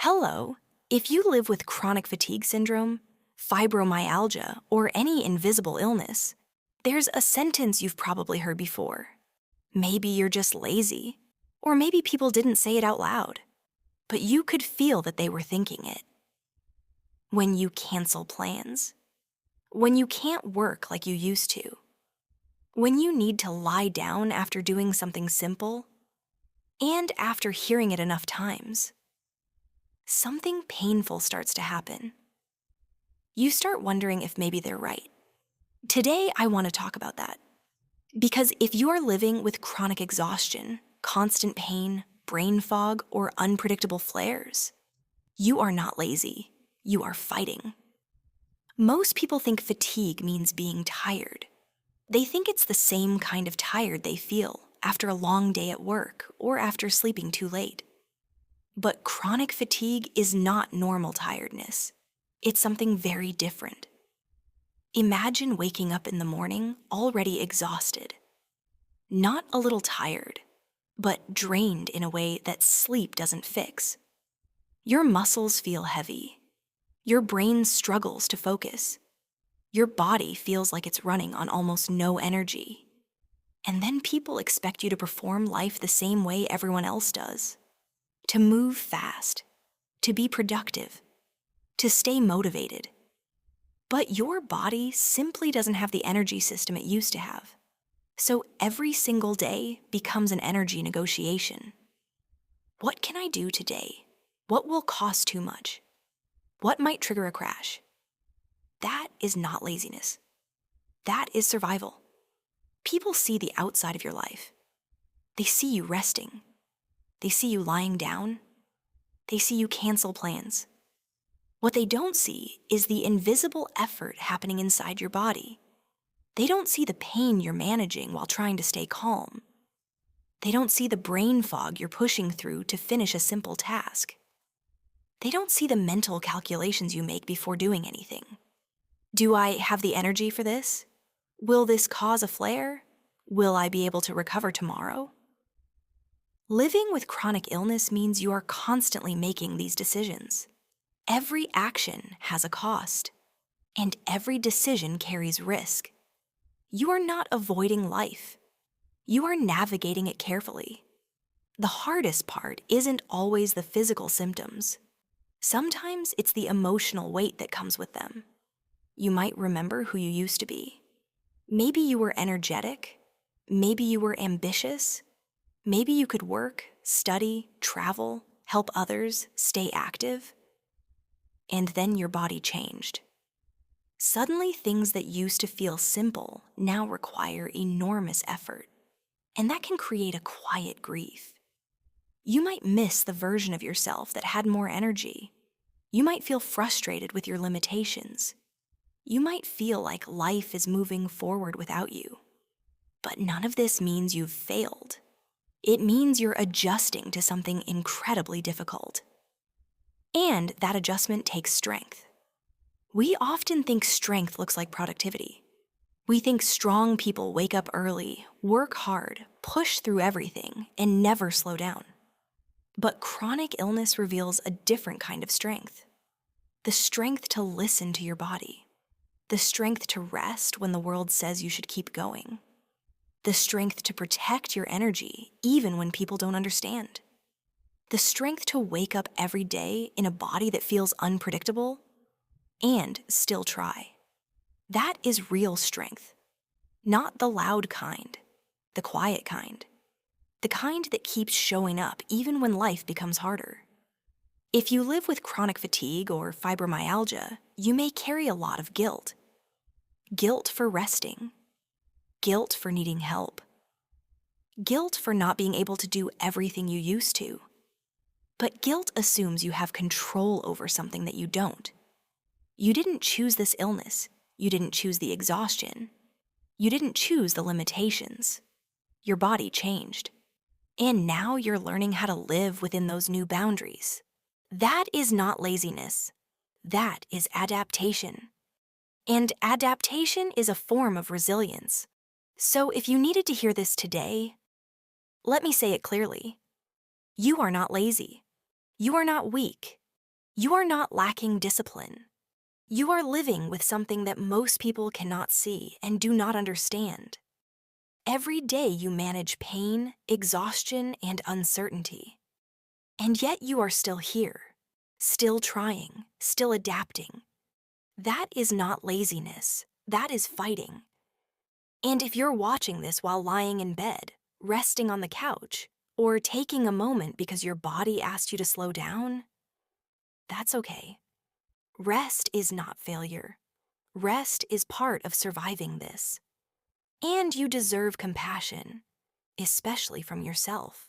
Hello. If you live with chronic fatigue syndrome, fibromyalgia, or any invisible illness, there's a sentence you've probably heard before. Maybe you're just lazy, or maybe people didn't say it out loud, but you could feel that they were thinking it. When you cancel plans, when you can't work like you used to, when you need to lie down after doing something simple, and after hearing it enough times, something painful starts to happen. You start wondering if maybe they're right. Today, I want to talk about that. Because if you are living with chronic exhaustion, constant pain, brain fog, or unpredictable flares, you are not lazy. You are fighting. Most people think fatigue means being tired. They think it's the same kind of tired they feel after a long day at work or after sleeping too late. But chronic fatigue is not normal tiredness. It's something very different. Imagine waking up in the morning already exhausted. Not a little tired, but drained in a way that sleep doesn't fix. Your muscles feel heavy. Your brain struggles to focus. Your body feels like it's running on almost no energy. And then people expect you to perform life the same way everyone else does. To move fast, to be productive, to stay motivated. But your body simply doesn't have the energy system it used to have. So every single day becomes an energy negotiation. What can I do today? What will cost too much? What might trigger a crash? That is not laziness. That is survival. People see the outside of your life. They see you resting. They see you lying down. They see you cancel plans. What they don't see is the invisible effort happening inside your body. They don't see the pain you're managing while trying to stay calm. They don't see the brain fog you're pushing through to finish a simple task. They don't see the mental calculations you make before doing anything. Do I have the energy for this? Will this cause a flare? Will I be able to recover tomorrow? Living with chronic illness means you are constantly making these decisions. Every action has a cost, and every decision carries risk. You are not avoiding life. You are navigating it carefully. The hardest part isn't always the physical symptoms. Sometimes it's the emotional weight that comes with them. You might remember who you used to be. Maybe you were energetic. Maybe you were ambitious. Maybe you could work, study, travel, help others, stay active. And then your body changed. Suddenly, things that used to feel simple now require enormous effort. And that can create a quiet grief. You might miss the version of yourself that had more energy. You might feel frustrated with your limitations. You might feel like life is moving forward without you. But none of this means you've failed. It means you're adjusting to something incredibly difficult. And that adjustment takes strength. We often think strength looks like productivity. We think strong people wake up early, work hard, push through everything, and never slow down. But chronic illness reveals a different kind of strength. The strength to listen to your body. The strength to rest when the world says you should keep going. The strength to protect your energy even when people don't understand. The strength to wake up every day in a body that feels unpredictable and still try. That is real strength. Not the loud kind, the quiet kind. The kind that keeps showing up even when life becomes harder. If you live with chronic fatigue or fibromyalgia, you may carry a lot of guilt. Guilt for resting. Guilt for needing help. Guilt for not being able to do everything you used to. But guilt assumes you have control over something that you don't. You didn't choose this illness. You didn't choose the exhaustion. You didn't choose the limitations. Your body changed. And now you're learning how to live within those new boundaries. That is not laziness. That is adaptation. And adaptation is a form of resilience. So if you needed to hear this today, let me say it clearly. You are not lazy. You are not weak. You are not lacking discipline. You are living with something that most people cannot see and do not understand. Every day you manage pain, exhaustion, and uncertainty. And yet you are still here, still trying, still adapting. That is not laziness, that is fighting. And if you're watching this while lying in bed, resting on the couch, or taking a moment because your body asked you to slow down, that's okay. Rest is not failure. Rest is part of surviving this. And you deserve compassion, especially from yourself.